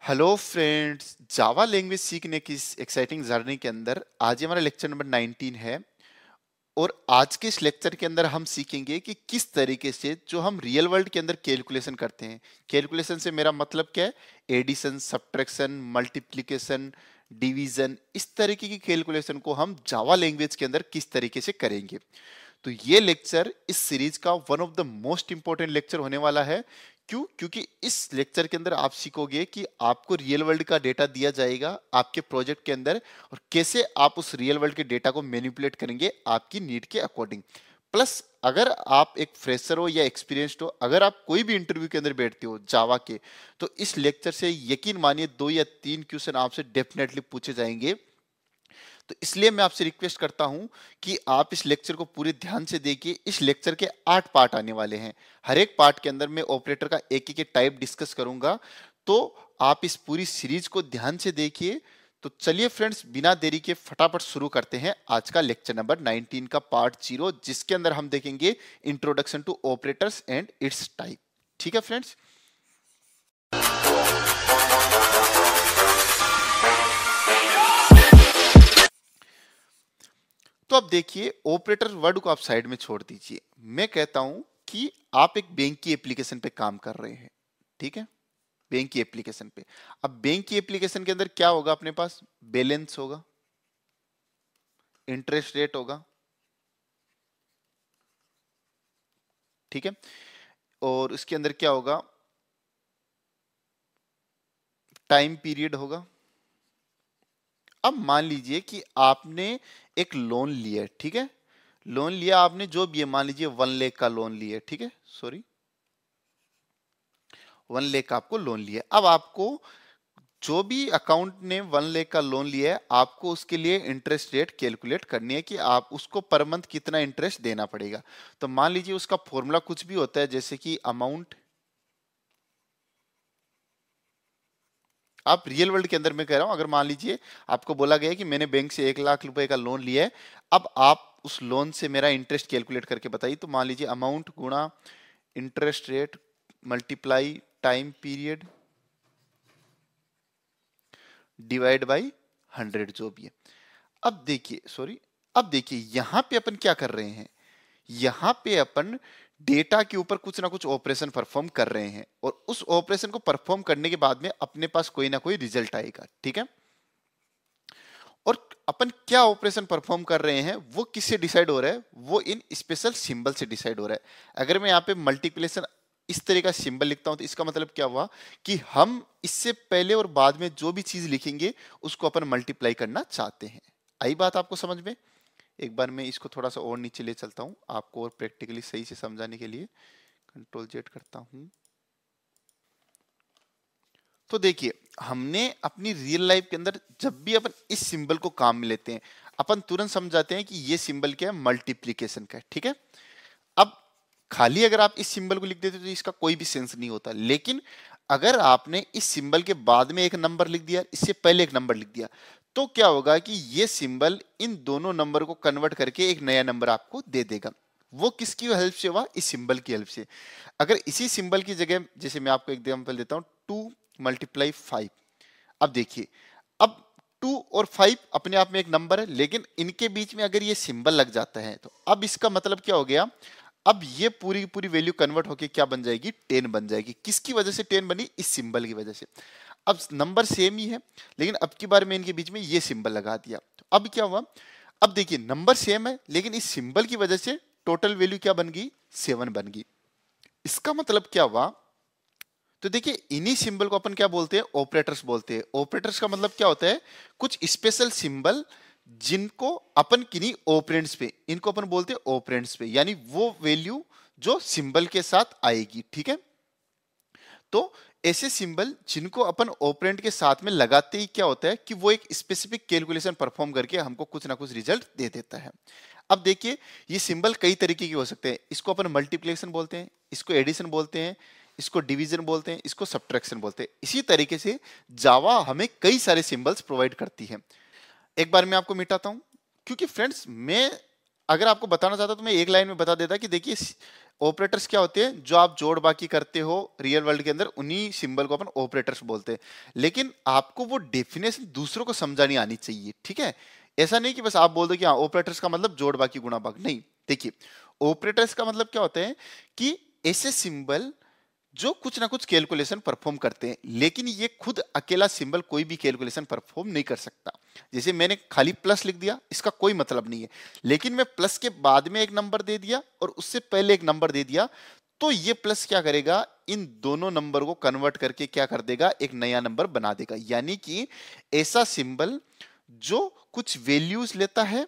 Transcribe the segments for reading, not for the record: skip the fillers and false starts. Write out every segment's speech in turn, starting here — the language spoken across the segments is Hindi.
हेलो फ्रेंड्स, जावा लैंग्वेज सीखने की इस एक्साइटिंग जर्नी के अंदर आज हमारा लेक्चर नंबर 19 है। और आज के इस लेक्चर के अंदर हम सीखेंगे कि किस तरीके से जो हम रियल वर्ल्ड के अंदर कैलकुलेशन करते हैं। कैलकुलेशन से मेरा मतलब क्या है? एडिशन, सब्ट्रैक्शन, मल्टीप्लिकेशन, डिवीजन, इस तरीके की कैलकुलेशन को हम जावा लैंग्वेज के अंदर किस तरीके से करेंगे। तो ये लेक्चर इस सीरीज का one of the most important lecture होने वाला है। क्यों? क्योंकि इस लेक्चर के अंदर आप सीखोगे कि आपको रियल वर्ल्ड का डेटा दिया जाएगा आपके प्रोजेक्ट के अंदर, और कैसे आप उस रियल वर्ल्ड के डेटा को मैनिपुलेट करेंगे आपकी नीड के अकॉर्डिंग। प्लस अगर आप एक फ्रेशर हो या एक्सपीरियंस्ड हो, अगर आप कोई भी इंटरव्यू के अंदर बैठते हो जावा के, तो इस लेक्चर से यकीन मानिए 2 या 3 क्वेश्चन आपसे डेफिनेटली पूछे जाएंगे। तो इसलिए मैं आपसे रिक्वेस्ट करता हूं कि आप इस लेक्चर को पूरे ध्यान से देखिए। इस लेक्चर के 8 पार्ट आने वाले हैं। हर एक पार्ट के अंदर मैं ऑपरेटर का एक एक टाइप डिस्कस करूंगा। तो आप इस पूरी सीरीज को ध्यान से देखिए। तो चलिए फ्रेंड्स, बिना देरी के फटाफट शुरू करते हैं आज का लेक्चर नंबर 19 का पार्ट 0, जिसके अंदर हम देखेंगे introduction to operators and its type. ठीक है फ्रेंड्स। तो अब देखिए, ऑपरेटर वर्ड को आप साइड में छोड़ दीजिए। मैं कहता हूं कि आप एक बैंक की एप्लीकेशन पे काम कर रहे हैं। ठीक है, बैंक की एप्लीकेशन पे। अब बैंक की एप्लीकेशन के अंदर क्या होगा? अपने पास बैलेंस होगा, इंटरेस्ट रेट होगा, ठीक है, और उसके अंदर क्या होगा? टाइम पीरियड होगा। अब मान लीजिए कि आपने एक लोन लिया है, ठीक है, लोन लिया आपने, जो भी है, मान लीजिए 1 लाख का लोन लिया है, ठीक है, सॉरी 1 लाख का आपको लोन लिया है। अब आपको जो भी अकाउंट ने 1 लाख का लोन लिया है, आपको उसके लिए इंटरेस्ट रेट कैलकुलेट करनी है कि आप उसको पर मंथ कितना इंटरेस्ट देना पड़ेगा। तो मान लीजिए उसका फॉर्मूला कुछ भी होता है, जैसे कि अमाउंट। आप रियल वर्ल्ड के अंदर मैं कह रहा हूं, अगर मान लीजिए आपको बोला गया है कि मैंने बैंक से 1 लाख रुपए का लोन लिया है, अब आप उस लोन से मेरा इंटरेस्ट कैलकुलेट करके बताइए। तो मान लीजिए अमाउंट गुणा interest rate multiply time period divide by 100, जो भी है। अब देखिए, सॉरी, अब देखिए यहां पे अपन क्या कर रहे हैं। यहां पे अपन डेटा के ऊपर कुछ ना कुछ ऑपरेशन परफॉर्म कर रहे हैं, और उस ऑपरेशन को परफॉर्म करने के बाद में अपने पास कोई ना कोई रिजल्ट आएगा। ठीक है, और अपन क्या ऑपरेशन परफॉर्म कर रहे हैं वो किससे डिसाइड हो रहा है? वो इन स्पेशल सिंबल से डिसाइड हो रहा है। अगर मैं यहाँ पे मल्टीप्लिकेशन इस तरह का सिंबल लिखता हूं, तो इसका मतलब क्या हुआ कि हम इससे पहले और बाद में जो भी चीज लिखेंगे उसको अपन मल्टीप्लाई करना चाहते हैं। आई बात आपको समझ में? एक बार मैं इसको थोड़ा सा और नीचे ले चलता हूं आपको और प्रैक्टिकली सही से समझाने के लिए। कंट्रोल जेड करता हूं। तो देखिए, हमने अपनी रियल लाइफ के अंदर जब भी अपन इस सिंबल को काम में लेते हैं, अपन तुरंत समझाते हैं कि ये सिंबल क्या है? मल्टीप्लिकेशन का है। ठीक है, अब खाली अगर आप इस सिंबल को लिख देते तो इसका कोई भी सेंस नहीं होता। लेकिन अगर आपने इस सिंबल के बाद में एक नंबर लिख दिया, इससे पहले एक नंबर लिख दिया, तो क्या होगा कि ये सिंबल इन दोनों नंबर को कन्वर्ट करके एक नया नंबर आपको दे देगा। वो किसकी हेल्प से हुआ? इस सिंबल की हेल्प से। अगर इसी सिंबल की जगह, जैसे मैं आपको एग्जांपल देता हूं, 2 × 5। अब देखिए, अब 2 और 5 अपने आप में एक नंबर है, लेकिन इनके बीच में अगर ये सिंबल लग जाता है, तो अब इसका मतलब क्या हो गया? अब ये पूरी पूरी वैल्यू कन्वर्ट होके क्या बन जाएगी? 10 बन जाएगी। किसकी वजह से 10 बनी? इस सिंबल की वजह से। अब नंबर सेम ही है, लेकिन अब की बार में इनके बीच में ये सिंबल लगा दिया, तो अब क्या हुआ? अब देखिए, नंबर सेम है, लेकिन इस सिंबल की वजह से टोटल वैल्यू क्या बन गई? 7 बन गई। इसका मतलब क्या हुआ? तो देखिए, इन्हीं सिंबल को अपन क्या बोलते हैं? ऑपरेटर्स बोलते हैं। ऑपरेटर्स का मतलब क्या होता है? कुछ स्पेशल सिंबल जिनको अपन किन्हीं ऑपरेंड्स पे, इनको अपन बोलते हैं ऑपरेंड्स पे, यानी वो वैल्यू जो सिंबल के साथ आएगी। ठीक है, तो ऐसे सिंबल जिनको अपन ऑपरेंड के साथ में लगाते ही क्या होता है कि वो एक स्पेसिफिक कैलकुलेशन परफॉर्म करके हमको कुछ ना कुछ रिजल्ट दे देता है। अब देखिए, ये सिंबल कई तरीके के हो सकते हैं। इसको अपन मल्टीप्लिकेशन बोलते हैं, इसको एडिशन बोलते हैं, इसको डिवीजन बोलते हैं, इसको सब्ट्रैक्शन बोलते हैं। इसी तरीके से जावा हमें कई सारे सिंबल्स प्रोवाइड करती है। एक बार मैं आपको मिटाता हूं, क्योंकि फ्रेंड्स मैं अगर आपको बताना चाहता तो मैं एक लाइन में बता देता कि देखिए, ऑपरेटर्स क्या होते हैं, जो आप जोड़ बाकी करते हो रियल वर्ल्ड के अंदर, उन्हीं सिंबल को अपन ऑपरेटर्स बोलते हैं। लेकिन आपको वो डेफिनेशन दूसरों को समझानी आनी चाहिए, ठीक है। ऐसा नहीं कि बस आप बोल दो कि हाँ ऑपरेटर्स का मतलब जोड़ बाकी गुणा भाग, नहीं। देखिए ऑपरेटर्स का मतलब क्या होता है कि ऐसे सिंबल जो कुछ ना कुछ कैलकुलेशन परफॉर्म करते हैं, लेकिन ये खुद अकेला सिंबल कोई भी कैलकुलेशन परफॉर्म नहीं कर सकता। जैसे मैंने खाली प्लस लिख दिया, इसका कोई मतलब नहीं है, लेकिन मैं प्लस के बाद में एक नंबर दे दिया और उससे पहले एक नंबर दे दिया, तो ये प्लस क्या करेगा, इन दोनों नंबर को कन्वर्ट करके क्या कर देगा, एक नया नंबर बना देगा। यानी कि ऐसा सिंबल जो कुछ वैल्यूज लेता है,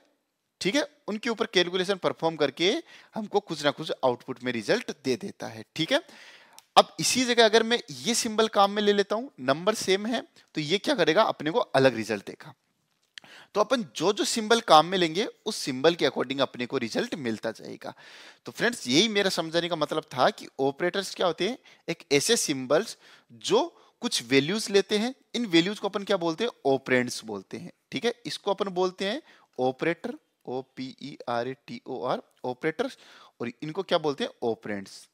ठीक है, उनके ऊपर कैलकुलेशन परफॉर्म करके हमको कुछ ना कुछ आउटपुट में रिजल्ट दे देता है, ठीक है। अब इसी जगह अगर मैं ये सिंबल काम में ले लेता हूं, नंबर सेम है, तो ये क्या करेगा, अपने को अलग रिजल्ट देगा। तो अपन जो जो सिंबल काम में लेंगे उस सिंबल के अकॉर्डिंग अपने को रिजल्ट मिलता जाएगा। तो फ्रेंड्स यही मेरा समझाने का मतलब था कि ऑपरेटर्स क्या होते हैं, एक ऐसे सिंबल्स जो कुछ वैल्यूज लेते हैं, इन वैल्यूज को अपन क्या बोलते हैं, ऑपरेंड्स बोलते हैं, ठीक है। इसको अपन बोलते हैं ऑपरेटर, OPERATOR, ऑपरेटर्स, और इनको क्या बोलते हैं, ऑपरेंड्स,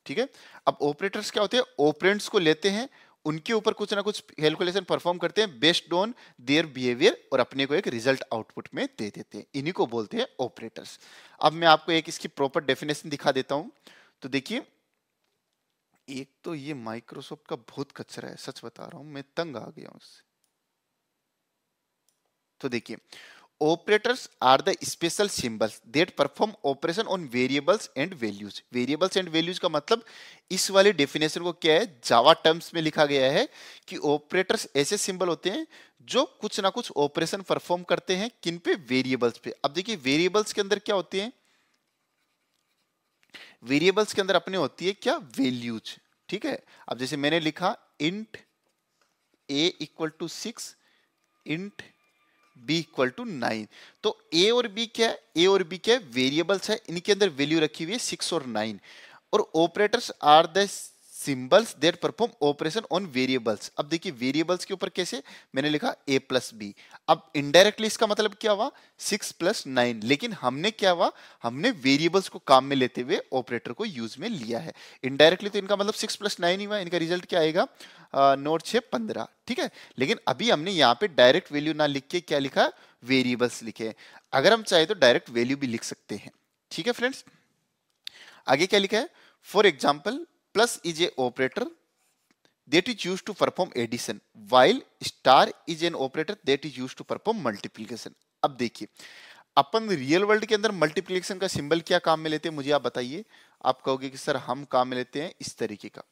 ठीक है। अब ऑपरेटर्स क्या होते हैं, ऑपरेंड्स को लेते हैं, उनके ऊपर कुछ ना कुछ कैलकुलेशन परफॉर्म करते हैं बेस्ड ऑन देयर बिहेवियर, और अपने को एक रिजल्ट आउटपुट में दे देते हैं, इन्हीं को बोलते हैं ऑपरेटर्स। अब मैं आपको एक इसकी प्रॉपर डेफिनेशन दिखा देता हूं। तो देखिए, एक तो ये माइक्रोसॉफ्ट का बहुत कचरा है, सच बता रहा हूं, मैं तंग आ गया हूं इससे। तो देखिए, operators are the special symbols that perform operation on variables and values। variables and values का मतलब इस वाले डेफिनेशन को क्या है, जावा टर्म्स में लिखा गया है कि ऑपरेटर्स ऐसे सिंबल होते हैं जो कुछ ना कुछ ऑपरेशन परफॉर्म करते हैं, किन पे, वेरिएबल्स पे। अब देखिए वेरिएबल्स के अंदर क्या होती है, वेरिएबल्स के अंदर अपने होती है क्या, वैल्यूज, ठीक है। अब जैसे मैंने लिखा int a equal to 6, int b equal to 9, तो a और b क्या है, a और b क्या है, वेरिएबल्स है, इनके अंदर वैल्यू रखी हुई है 6 और 9, और operators are the symbols that perform operation on variables. अब देखिए वेरिएबल्स के ऊपर कैसे, मैंने लिखा a प्लस बी। अब इनडायरेक्टली इसका मतलब क्या हुआ, 6 प्लस 9, लेकिन हमने क्या हुआ, हमने वेरिएबल्स को काम में लेते हुए ऑपरेटर को यूज में लिया है। इनडायरेक्टली तो इनका मतलब 6 प्लस 9 ही हुआ, इनका रिजल्ट क्या आएगा, नोट 6 15, ठीक है। लेकिन अभी हमने यहाँ पे डायरेक्ट वैल्यू ना लिख के क्या लिखा, वेरिएबल्स लिखे। अगर हम चाहे तो डायरेक्ट वैल्यू भी लिख सकते हैं, ठीक है फ्रेंड्स। आगे क्या लिखा है, for example plus is a operator that is used to perform addition while star is an operator that is used to perform multiplication। अब देखिए, अपन रियल वर्ल्ड के अंदर मल्टीप्लिकेशन का सिंबल क्या काम में लेते हैं, मुझे आप बताइए। आप कहोगे कि सर हम काम में लेते हैं इस तरीके का,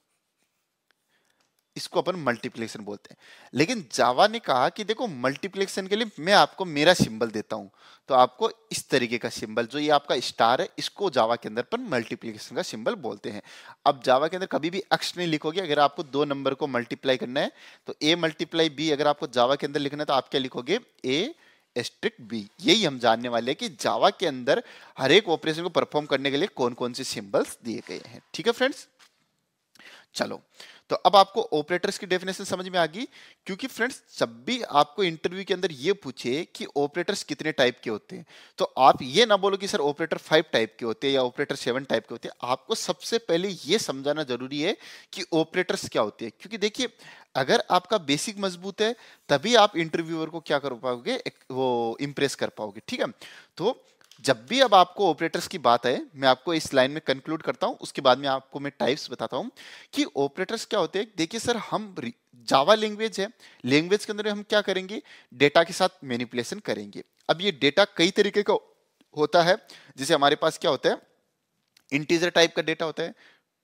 इसको अपन मल्टीप्लिकेशन बोलते हैं। लेकिन जावा ने कहा कि देखो मल्टीप्लिकेशन के लिए मैं आपको मेरा सिंबल देता हूं, तो आपको इस तरीके का सिंबल, जो ये आपका स्टार है, इसको जावा के अंदर अपन मल्टीप्लिकेशन का सिंबल बोलते हैं। अब जावा के अंदर कभी भी अक्ष नहीं लिखोगे। अगर आपको दो नंबर को मल्टीप्लाई करना है तो a मल्टीप्लाई b, अगर आपको जावा के अंदर लिखना है तो आप क्या लिखोगे, a एस्ट्रिक बी। यही हम जानने वाले हैं कि जावा के अंदर हर एक ऑपरेशन को परफॉर्म करने के लिए कौन कौन से सिंबल्स दिए गए हैं, ठीक है फ्रेंड्स। चलो, तो अब आपको ऑपरेटर्स की डेफिनेशन समझ में आ गई। क्योंकि फ्रेंड्स जब भी आपको इंटरव्यू के अंदर ये पूछे कि ऑपरेटर्स कितने टाइप के होते हैं, तो आप ये ना बोलो कि सर ऑपरेटर 5 टाइप के होते हैं या ऑपरेटर 7 टाइप के होते हैं। आपको सबसे पहले ये समझाना जरूरी है कि ऑपरेटर्स क्या होते हैं। क्योंकि देखिए, अगर आपका बेसिक मजबूत है तभी आप इंटरव्यूअर को क्या कर पाओगे, वो इंप्रेस कर पाओगे, ठीक है। तो जब भी अब आपको ऑपरेटर्स की बात है, मैं आपको इस लाइन में कंक्लूड करता हूं, उसके बाद में आपको मैं टाइप्स बताता हूं कि ऑपरेटर्स क्या होते हैं। देखिए सर, हम जावा लैंग्वेज है, लैंग्वेज के अंदर हम क्या करेंगे, डेटा के साथ मैनिपुलेशन करेंगे। अब ये डेटा कई तरीके का होता है। जैसे हमारे पास क्या होता है, इंटीजर टाइप का डेटा होता है,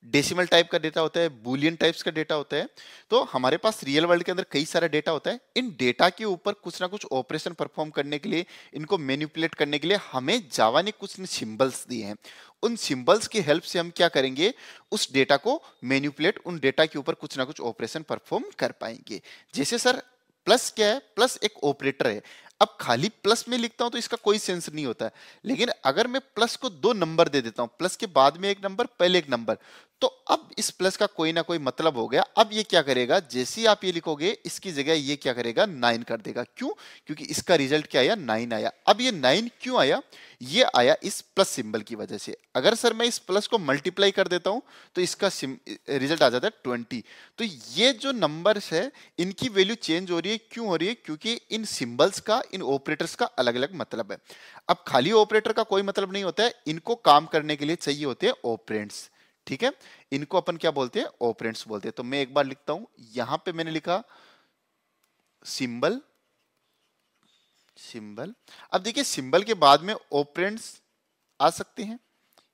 डेसिमल टाइप का डेटा होता है, बूलियन टाइप्स का डेटा होता है। तो हमारे पास रियल वर्ल्ड के अंदर कई सारा डेटा होता है। इन डेटा के ऊपर कुछ ना कुछ ऑपरेशन परफॉर्म करने के लिए, इनको मैनिपुलेट करने के लिए हमें जावा ने कुछ सिंबल्स दिए हैं। उन सिंबल्स की हेल्प से हम क्या करेंगे, उस डेटा को मैनिपुलेट, उन डेटा के ऊपर कुछ ना कुछ ऑपरेशन परफॉर्म कर पाएंगे। जैसे सर प्लस क्या है, प्लस एक ऑपरेटर है। अब खाली प्लस में लिखता हूं तो इसका कोई सेंस नहीं होता है, लेकिन अगर मैं प्लस को 2 नंबर दे देता हूं, प्लस के बाद में एक नंबर, पहले एक नंबर, तो अब इस प्लस का कोई ना कोई मतलब हो गया। अब ये क्या करेगा, जैसे ही आप ये लिखोगे इसकी जगह ये क्या करेगा, 9 कर देगा। क्यों? क्योंकि इसका रिजल्ट क्या आया, 9 आया। अब ये 9 क्यों आया, ये आया इस प्लस सिंबल की वजह से। अगर सर मैं इस प्लस को मल्टीप्लाई कर देता हूं तो इसका रिजल्ट आ जाता है 20। तो ये जो नंबर्स है इनकी वैल्यू चेंज हो रही है, क्यों हो रही है, क्योंकि इन सिंबल्स का, इन ऑपरेटर्स का अलग अलग मतलब है। अब खाली ऑपरेटर का कोई मतलब नहीं होता है, इनको काम करने के लिए चाहिए होते हैं ऑपरेंड्स। ठीक है, इनको अपन क्या बोलते हैं, ऑपरेंड्स बोलते हैं। तो मैं एक बार लिखता हूं, यहां पे मैंने लिखा सिंबल, सिंबल। अब देखिए सिंबल के बाद में ऑपरेंड्स आ सकते हैं,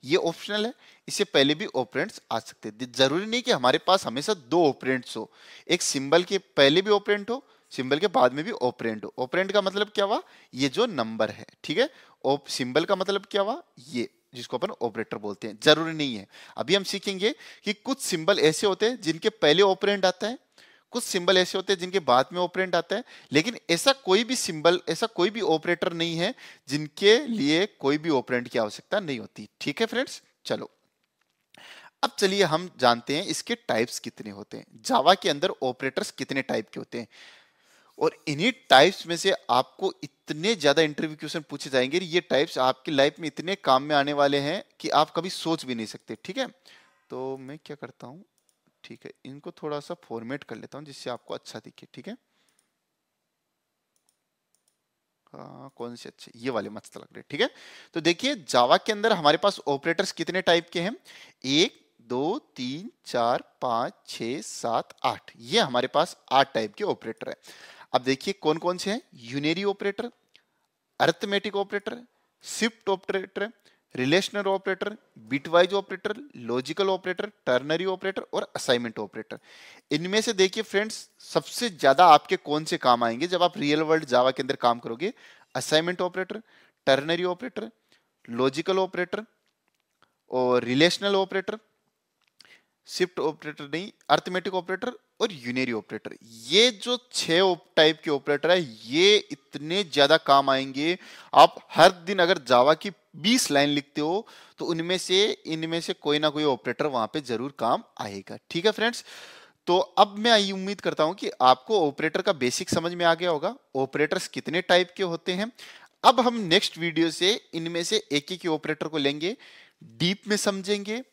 ये ऑप्शनल है, इससे पहले भी ऑपरेंड्स आ सकते हैं। जरूरी नहीं कि हमारे पास हमेशा 2 ऑपरेंड्स हो, एक सिंबल के पहले भी ऑपरेंड हो, सिंबल के बाद में भी ऑपरेंड हो। ऑपरेंड का मतलब क्या हुआ, ये जो नंबर है, ठीक है। सिंबल का मतलब क्या हुआ, ये जिसको अपन ऑपरेटर बोलते हैं। जरूरी नहीं है, अभी हम सीखेंगे कि कुछ सिंबल ऐसे होते हैं जिनके पहले ऑपरेंड आता है, कुछ सिंबल ऐसे होते हैं जिनके बाद में ऑपरेंड आता है, लेकिन ऐसा कोई भी सिंबल, ऐसा कोई भी ऑपरेटर नहीं है जिनके लिए कोई भी ऑपरेंड की आवश्यकता नहीं होती। ठीक है फ्रेंड्स, चलो अब चलिए हम जानते हैं इसके टाइप्स कितने होते हैं, जावा के अंदर ऑपरेटर्स कितने टाइप के होते हैं। और इन्हीं टाइप्स में से आपको इतने ज्यादा इंटरव्यू क्वेश्चन पूछे जाएंगे, ये टाइप्स आपकी लाइफ में इतने काम में आने वाले हैं कि आप कभी सोच भी नहीं सकते। ठीक है, तो मैं क्या करता हूं, ठीक है, इनको थोड़ा सा फॉर्मेट कर लेता हूं जिससे आपको अच्छा दिखे। ठीक है, हाँ कौन से अच्छे, ये वाले मस्त लग रहे। ठीक है, तो देखिए जावा के अंदर हमारे पास ऑपरेटर्स कितने टाइप के हैं, 1 2 3 4 5 6 7 8, ये हमारे पास 8 टाइप के ऑपरेटर है। अब देखिए कौन कौन से हैं, unary operator, arithmetic operator, shift operator, relational operator, bitwise operator, logical operator, ternary operator और असाइनमेंट ऑपरेटर। इनमें से देखिए फ्रेंड्स सबसे ज्यादा आपके कौन से काम आएंगे जब आप रियल वर्ल्ड जावा के अंदर काम करोगे, assignment operator, ternary operator, logical operator और रिलेशनल ऑपरेटर, शिफ्ट ऑपरेटर नहीं, अरिथमेटिक ऑपरेटर और यूनरी ऑपरेटर। ये जो 6 टाइप के ऑपरेटर है ये इतने ज्यादा काम आएंगे। आप हर दिन अगर जावा की 20 लाइन लिखते हो तो उनमें से इनमें से कोई ना कोई ऑपरेटर वहां पे जरूर काम आएगा। ठीक है फ्रेंड्स, तो अब मैं ये उम्मीद करता हूं कि आपको ऑपरेटर का बेसिक समझ में आ गया होगा, ऑपरेटर्स कितने टाइप के होते हैं। अब हम नेक्स्ट वीडियो से इनमें से एक एक ऑपरेटर को लेंगे, डीप में समझेंगे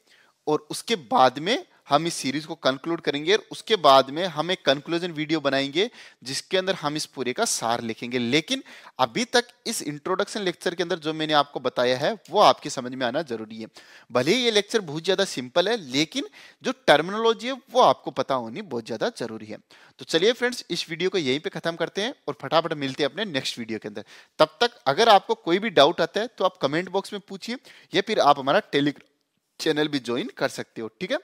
और उसके बाद में हम इस सीरीज को कंक्लूड करेंगे और उसके बाद में हम एक कंक्लूजन वीडियो बनाएंगे जिसके अंदर हम इस पूरे का सार लिखेंगे। लेकिन अभी तक इस इंट्रोडक्शन लेक्चर के अंदर जो मैंने आपको बताया है वो आपके समझ में आना जरूरी है। भले ही ये लेक्चर बहुत ज्यादा सिंपल है लेकिन जो टर्मिनोलॉजी है वो आपको पता होनी बहुत ज्यादा जरूरी है। तो चलिए फ्रेंड्स इस वीडियो को यहीं पे खत्म करते हैं और फटाफट मिलते हैं अपने नेक्स्ट वीडियो के अंदर। तब तक अगर आपको कोई भी डाउट आता है तो आप कमेंट बॉक्स में पूछिए या फिर आप हमारा टेलीग्राम चैनल भी ज्वाइन कर सकते हो। ठीक है,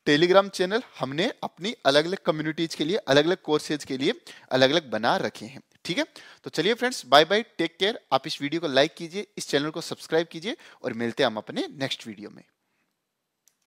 टेलीग्राम चैनल हमने अपनी अलग अलग कम्युनिटीज के लिए, अलग अलग कोर्सेज के लिए अलग अलग बना रखे हैं। ठीक है, तो चलिए friends bye bye, take care. आप इस वीडियो को लाइक कीजिए, इस चैनल को सब्सक्राइब कीजिए और मिलते हैं हम अपने नेक्स्ट वीडियो में।